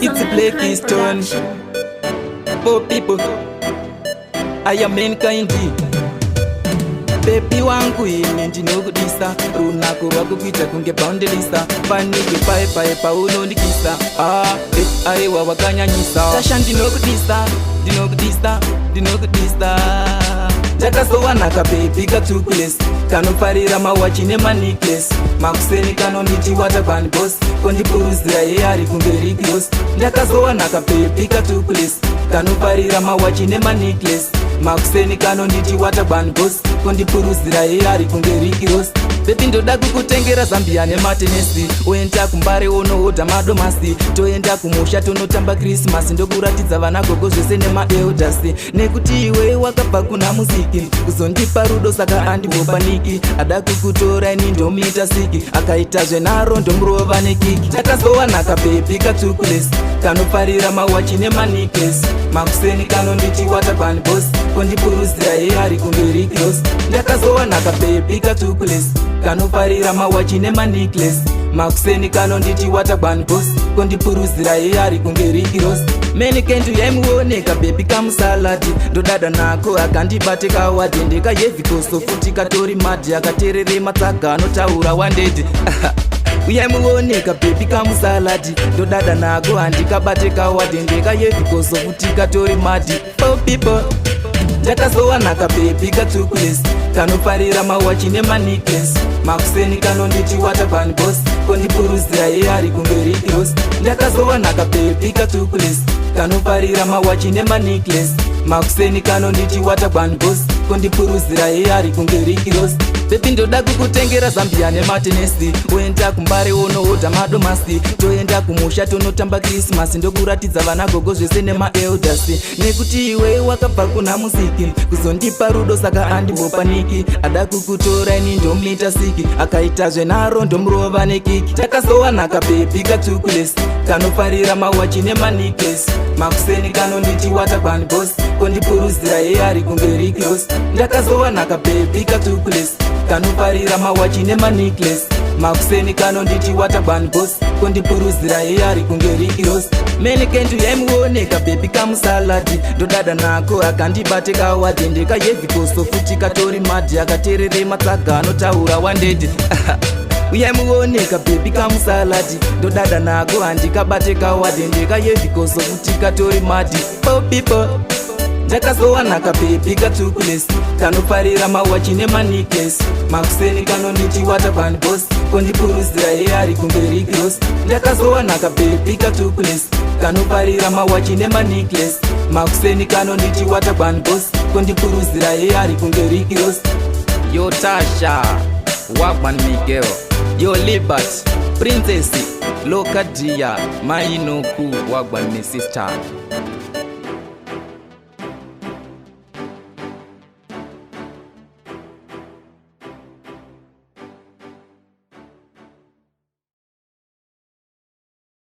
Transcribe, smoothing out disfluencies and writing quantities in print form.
It's a Blakey Stone. For people, I am mankind. Baby wangu ine ndinokudisa, runako rwako kuita kunge boundelisa, panike pae paunondikisa, aiwa wakanyanyisa. Tasha ndinokudisa, ndakazowanaka baby katukulesi, kanofarira mawachi nemanecklace, makuseni kanonditi waterban boss, kondipuruzira yeye ari kumberi cross. Ndakazowanaka baby katukulesi, kanofarira mawachi nemanecklace, makuseni kanonditi waterban boss, kondipuruzira yeye ari kumberi cross. Baby ndoda kukutengera Zambia nematenesi, oenda kumbare onohodha madomasi, toenda kumusha tonotamba Christmas, ndokuratidza vana gogo zvese nemaeldasi, nekuti iwe wakabva kuna muziki kuzondipa rudo saka andimbopaniki, ada kukutora ini ndomuita siki, akaita zvenaro ndomurova nekiki. Ndakazowanaka baby katukulesi, kanofarira mawachi nemanecklace, makuseni kanonditi waterban boss, kondipuruzira yeye ari kumberi cross. Ndakazowanaka baby katukulesi, kanofarira mawachi nemanecklace, makuseni kanonditi waterban boss, kondipuruzira yeye ari kumberi cross. Menikendu yaimuoneka baby kamusaladi, ndodada nako akandibate kawadi, ndikayevhikoso futi katori madhi, akaterere matsaga anotaura wandedi uyaimuoneka baby kamusaladi, ndodada nako andikabate kawadi, ndikayevhikoso futi katori madhi. For people, ndakazowanaka baby katukulesi, kanofarira mawachi nemanecklace, makuseni kanonditi waterban boss, kondipuruzira yeye ari kumberi cross. Ndakazowanaka baby katukulesi, kanofarira mawachi nemanecklace, makuseni kanonditi waterban boss, kondipuruzira yeye ari kumberi cross. Baby ndoda kukutengera Zambia nematenesi, oenda kumbare onohodha madomasi, toenda kumusha tonotamba Christmas, ndokuratidza vana gogo zvese nemaeldasi, nekuti iwe wakabva kuna muziki kuzondipa rudo saka andimbopaniki, ada kukutora ini ndomuita siki, akaita zvenaro ndomurova nekiki. Takazowanaka baby katukulesi, kanofarira mawachi nemanecklace, makuseni kanonditi waterban boss, kondipuruzira yeye ari kumberi cross. Ndakazowanaka baby katukulesi, kanofarira mawachi nemanecklace, makuseni kanonditi waterban boss, kondipuruzira yeye ari kumberi cross. Menikendu yaimuoneka baby kamusaladi, ndodada nako akandibate kawadi, ndikayevhikoso futi katori madhi, akaterere matsaga anotaura wandedi uyaimuoneka baby kamusaladi, ndodada nako andikabate kawadi, ndikayevhikoso futi katori madhi. For people, ndakazowanaka baby katukulesi, kanofarira mawachi nemanecklace, makuseni kanonditi waterban boss, kondipuruzira yeye ari kumberi cross. Ndakazowanaka baby katukulesi, kanofarira mawachi nemanecklace, makuseni kanonditi waterban boss, kondipuruzira yeye ari kumberi cross. Yo Tasha, Wagwan Miguel, yo Liberty, Princess, Lokadia, Mainoku, Wagwan sister.